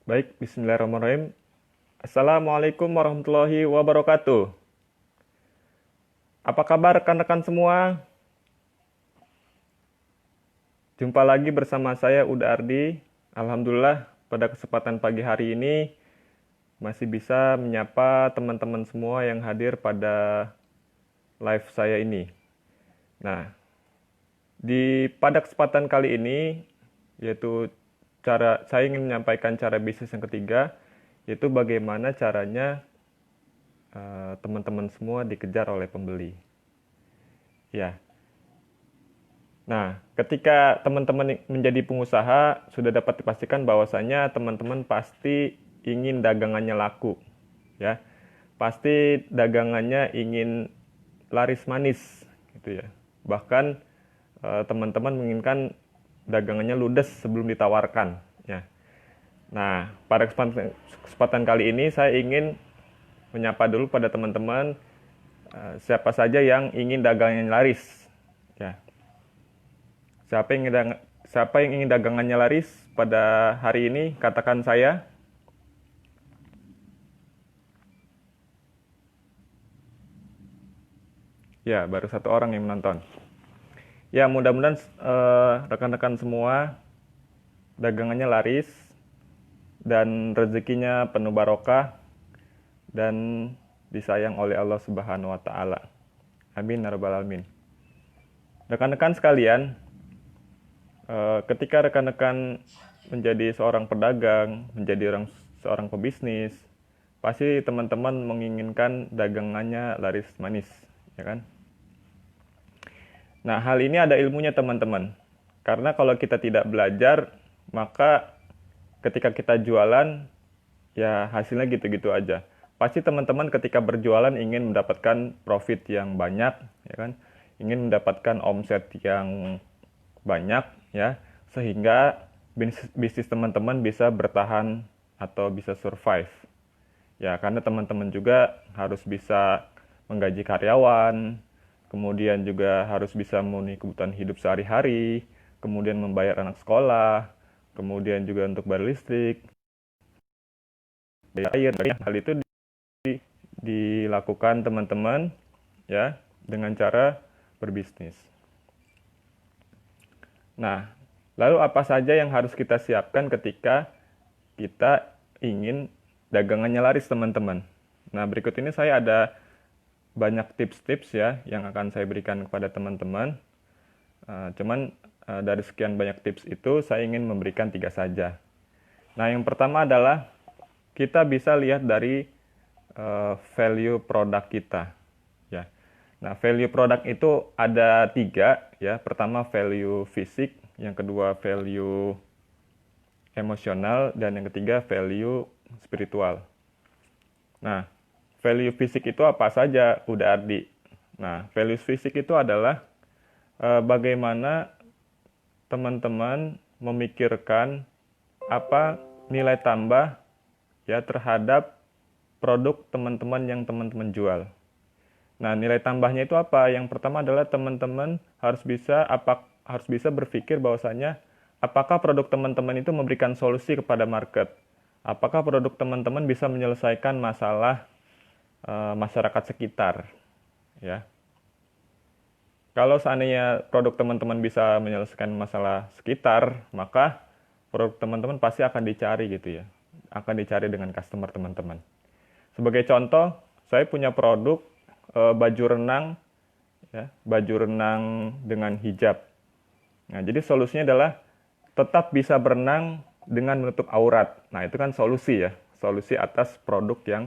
Baik, bismillahirrahmanirrahim. Assalamualaikum warahmatullahi wabarakatuh. Apa kabar rekan-rekan semua? Jumpa lagi bersama saya Uda Ardi. Alhamdulillah pada kesempatan pagi hari ini masih bisa menyapa teman-teman semua yang hadir pada live saya ini. Nah, pada kesempatan kali ini yaitu saya ingin menyampaikan cara bisnis yang ketiga, yaitu bagaimana caranya teman-teman semua dikejar oleh pembeli. Ya. Nah, ketika teman-teman menjadi pengusaha, sudah dapat dipastikan bahwasanya teman-teman pasti ingin dagangannya laku. Ya. Pasti dagangannya ingin laris manis gitu ya. Bahkan teman-teman menginginkan dagangannya ludes sebelum ditawarkan ya. Nah, pada kesempatan kali ini saya ingin menyapa dulu pada teman-teman siapa saja yang ingin dagangannya laris ya. Siapa yang ingin dagangannya laris pada hari ini, katakan saya. Ya, baru satu orang yang menonton. Ya, mudah-mudahan rekan-rekan semua dagangannya laris dan rezekinya penuh barokah dan disayang oleh Allah Subhanahu wa taala. Amin ya rabbal alamin. Rekan-rekan sekalian, ketika rekan-rekan menjadi seorang pedagang, menjadi seorang pebisnis, pasti teman-teman menginginkan dagangannya laris manis, ya kan? Nah, hal ini ada ilmunya teman-teman. Karena kalau kita tidak belajar, maka ketika kita jualan, ya hasilnya gitu-gitu aja. Pasti teman-teman ketika berjualan ingin mendapatkan profit yang banyak, ya kan? Ingin mendapatkan omset yang banyak, ya, sehingga bisnis teman-teman bisa bertahan atau bisa survive. Ya, karena teman-teman juga harus bisa menggaji karyawan, kemudian juga harus bisa memenuhi kebutuhan hidup sehari-hari, kemudian membayar anak sekolah, kemudian juga untuk bayar listrik, bayar air. Hal itu dilakukan teman-teman ya dengan cara berbisnis. Nah, lalu apa saja yang harus kita siapkan ketika kita ingin dagangannya laris, teman-teman? Nah, berikut ini saya ada banyak tips-tips ya yang akan saya berikan kepada teman-teman. Dari sekian banyak tips itu saya ingin memberikan 3 saja. Nah, yang pertama adalah kita bisa lihat dari value produk kita. Ya. Nah, value produk itu ada 3 ya. Pertama value fisik, yang kedua value emosional, dan yang ketiga value spiritual. Nah, value fisik itu apa saja, Uda Ardi? Nah, value fisik itu adalah bagaimana teman-teman memikirkan apa nilai tambah ya terhadap produk teman-teman yang teman-teman jual. Nah, nilai tambahnya itu apa? Yang pertama adalah teman-teman harus bisa berpikir bahwasanya apakah produk teman-teman itu memberikan solusi kepada market? Apakah produk teman-teman bisa menyelesaikan masalah masyarakat sekitar? Ya. Kalau seandainya produk teman-teman bisa menyelesaikan masalah sekitar, maka produk teman-teman pasti akan dicari gitu ya. Akan dicari dengan customer teman-teman. Sebagai contoh, saya punya produk baju renang, ya, baju renang dengan hijab. Nah, jadi solusinya adalah tetap bisa berenang dengan menutup aurat. Nah, itu kan solusi ya, solusi atas produk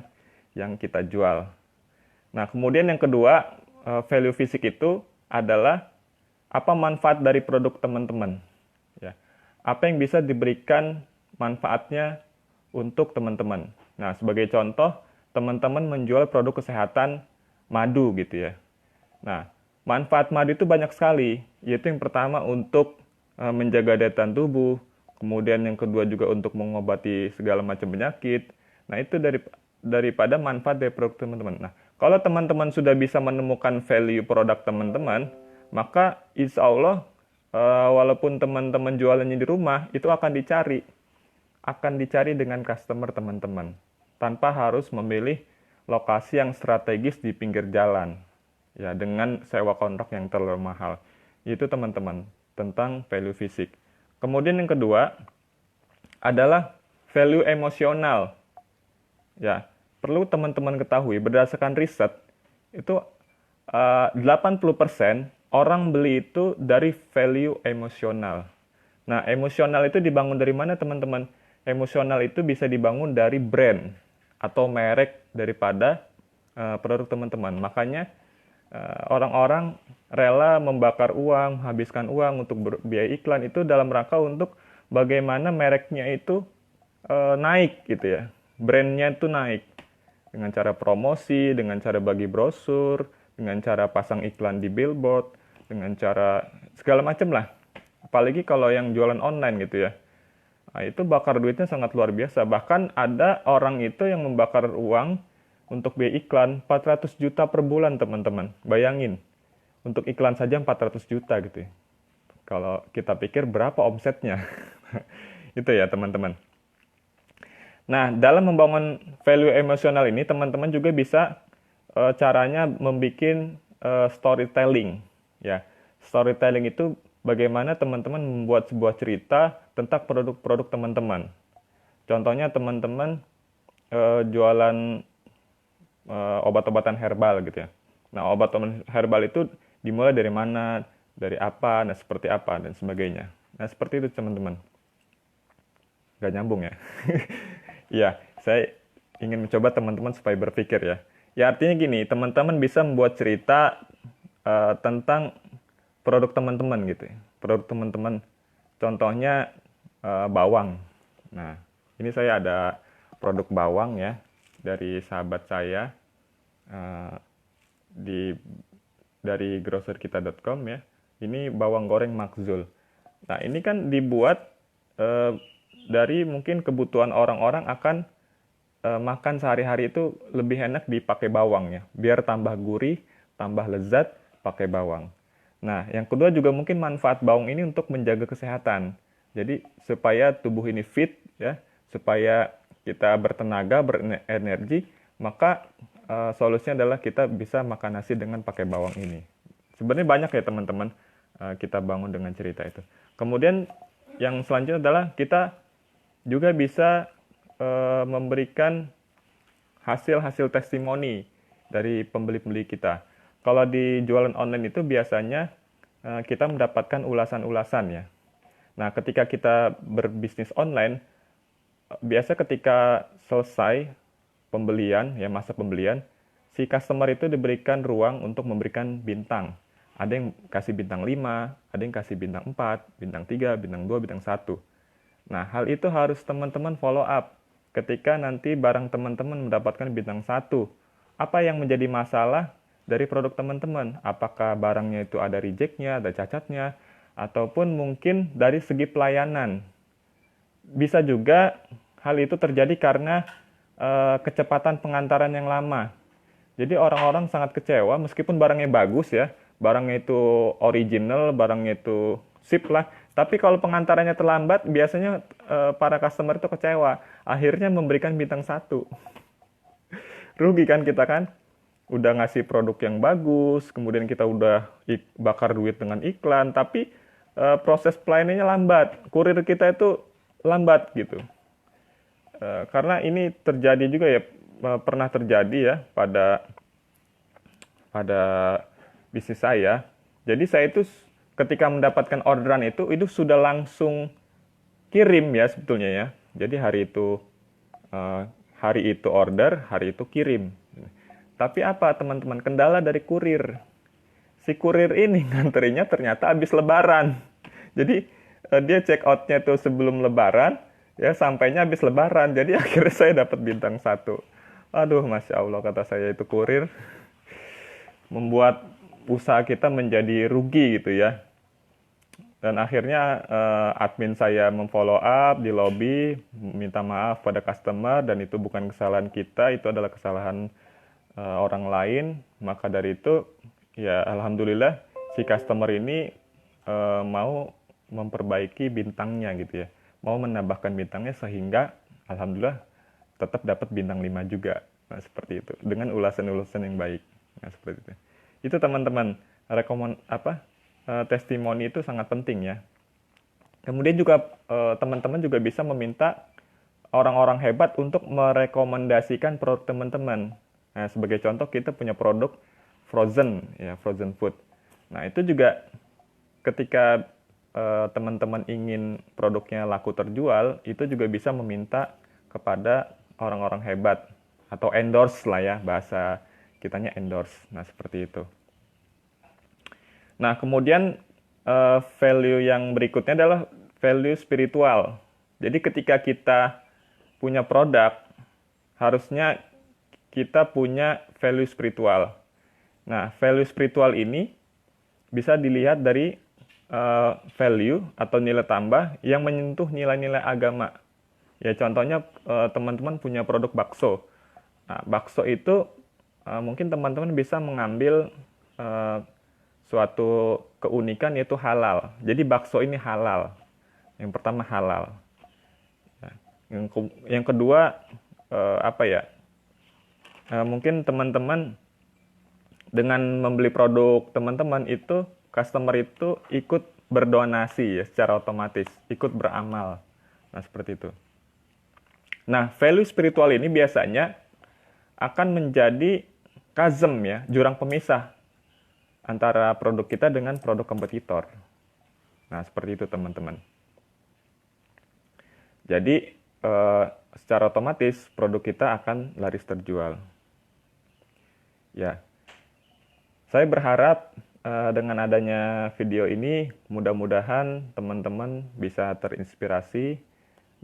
yang kita jual. Nah, kemudian yang kedua, value fisik itu adalah apa manfaat dari produk teman-teman. Ya. Apa yang bisa diberikan manfaatnya untuk teman-teman. Nah, sebagai contoh, teman-teman menjual produk kesehatan madu gitu ya. Nah, manfaat madu itu banyak sekali, yaitu yang pertama untuk menjaga daya tahan tubuh, kemudian yang kedua juga untuk mengobati segala macam penyakit. Nah, itu daripada manfaat dari produk teman-teman. Nah, kalau teman-teman sudah bisa menemukan value produk teman-teman, maka insya Allah walaupun teman-teman jualannya di rumah, itu akan dicari. akan dicari dengan customer teman-teman, tanpa harus memilih lokasi yang strategis di pinggir jalan, ya, dengan sewa kontrak yang terlalu mahal. Itu teman-teman, tentang value fisik. Kemudian yang kedua adalah value emosional. Ya, perlu teman-teman ketahui, berdasarkan riset, itu 80% orang beli itu dari value emosional. Nah, emosional itu dibangun dari mana, teman-teman? Emosional itu bisa dibangun dari brand atau merek daripada produk teman-teman. Makanya orang-orang rela membakar uang, habiskan uang untuk biaya iklan itu dalam rangka untuk bagaimana mereknya itu naik gitu ya. Brandnya itu naik dengan cara promosi, dengan cara bagi brosur, dengan cara pasang iklan di billboard, dengan cara segala macam lah. Apalagi kalau yang jualan online gitu ya. Nah, itu bakar duitnya sangat luar biasa. Bahkan ada orang itu yang membakar uang untuk biaya iklan 400 juta per bulan, teman-teman. Bayangin, untuk iklan saja 400 juta gitu ya. Kalau kita pikir berapa omsetnya. Itu ya, teman-teman. Nah, dalam membangun value emosional ini, teman-teman juga bisa caranya membuat storytelling. Ya, storytelling itu bagaimana teman-teman membuat sebuah cerita tentang produk-produk teman-teman. Contohnya teman-teman jualan obat-obatan herbal gitu ya. Nah, obat-obatan herbal itu dimulai dari mana, dari apa, dan seperti apa, dan sebagainya. Nah, seperti itu teman-teman. Gak nyambung ya. Iya, saya ingin mencoba teman-teman supaya berpikir ya. Ya artinya gini, teman-teman bisa membuat cerita tentang produk teman-teman gitu ya. Produk teman-teman, contohnya bawang. Nah, ini saya ada produk bawang ya dari sahabat saya dari grocerkita.com ya. Ini bawang goreng Makzul. Nah, ini kan dibuat dari mungkin kebutuhan orang-orang akan makan sehari-hari itu lebih enak dipakai bawang ya. Biar tambah gurih, tambah lezat pakai bawang. Nah, yang kedua juga mungkin manfaat bawang ini untuk menjaga kesehatan. Jadi supaya tubuh ini fit ya, supaya kita bertenaga, berenergi, maka solusinya adalah kita bisa makan nasi dengan pakai bawang ini. Sebenarnya banyak ya teman-teman kita bangun dengan cerita itu. Kemudian yang selanjutnya adalah kita juga bisa memberikan hasil-hasil testimoni dari pembeli-pembeli kita. Kalau di jualan online itu biasanya kita mendapatkan ulasan-ulasan ya. Nah, ketika kita berbisnis online, biasa ketika selesai pembelian, ya masa pembelian, si customer itu diberikan ruang untuk memberikan bintang. Ada yang kasih bintang 5, ada yang kasih bintang 4, bintang 3, bintang 2, bintang 1. Nah, hal itu harus teman-teman follow up. Ketika nanti barang teman-teman mendapatkan bintang 1, apa yang menjadi masalah dari produk teman-teman? Apakah barangnya itu ada reject-nya, ada cacatnya, ataupun mungkin dari segi pelayanan. Bisa juga hal itu terjadi karena kecepatan pengantaran yang lama. Jadi orang-orang sangat kecewa meskipun barangnya bagus ya, barangnya itu original, barangnya itu sip lah. Tapi kalau pengantarannya terlambat, biasanya para customer itu kecewa. Akhirnya memberikan bintang 1. Rugi kan kita kan? Udah ngasih produk yang bagus, kemudian kita udah bakar duit dengan iklan, tapi proses pelayanannya lambat. Kurir kita itu lambat gitu. Karena ini terjadi juga ya, pernah terjadi ya pada bisnis saya. Jadi saya itu ketika mendapatkan orderan itu sudah langsung kirim ya sebetulnya ya. Jadi hari itu order, hari itu kirim. Tapi apa teman-teman, kendala dari kurir. Si kurir ini nganterinnya ternyata habis lebaran. Jadi dia check out-nya tuh sebelum lebaran, ya sampainya habis lebaran. Jadi akhirnya saya dapat bintang 1. Aduh, Masya Allah kata saya, itu kurir membuat usaha kita menjadi rugi gitu ya. Dan akhirnya admin saya memfollow up di lobby, minta maaf pada customer, dan itu bukan kesalahan kita, itu adalah kesalahan orang lain. Maka dari itu ya alhamdulillah si customer ini mau memperbaiki bintangnya gitu ya, mau menambahkan bintangnya sehingga alhamdulillah tetap dapat bintang 5 juga. Nah, seperti itu. Dengan ulasan-ulasan yang baik. Nah, seperti itu. Itu teman-teman, testimoni itu sangat penting ya. Kemudian juga teman-teman juga bisa meminta orang-orang hebat untuk merekomendasikan produk teman-teman. Nah, sebagai contoh kita punya produk frozen ya, frozen food. Nah, itu juga ketika teman-teman ingin produknya laku terjual, itu juga bisa meminta kepada orang-orang hebat atau endorse lah ya, bahasa kitanya endorse. Nah, seperti itu. Nah, kemudian value yang berikutnya adalah value spiritual. Jadi ketika kita punya produk, harusnya kita punya value spiritual. Nah, value spiritual ini bisa dilihat dari value atau nilai tambah yang menyentuh nilai-nilai agama. Ya, contohnya teman-teman punya produk bakso. Nah, bakso itu mungkin teman-teman bisa mengambil suatu keunikan yaitu halal. Jadi bakso ini halal. Yang pertama halal. Nah, yang kedua mungkin teman-teman dengan membeli produk teman-teman itu customer itu ikut berdonasi ya secara otomatis, ikut beramal. Nah, seperti itu. Nah, value spiritual ini biasanya akan menjadi chasm ya, jurang pemisah antara produk kita dengan produk kompetitor. Nah, seperti itu teman-teman. Jadi, secara otomatis produk kita akan laris terjual. Ya, saya berharap dengan adanya video ini, mudah-mudahan teman-teman bisa terinspirasi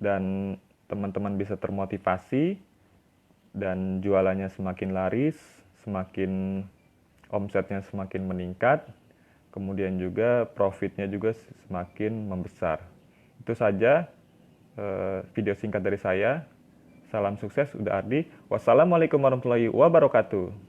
dan teman-teman bisa termotivasi dan jualannya semakin laris, semakin omsetnya semakin meningkat, kemudian juga profitnya juga semakin membesar. Itu saja video singkat dari saya. Salam sukses, Uda Ardi. Wassalamualaikum warahmatullahi wabarakatuh.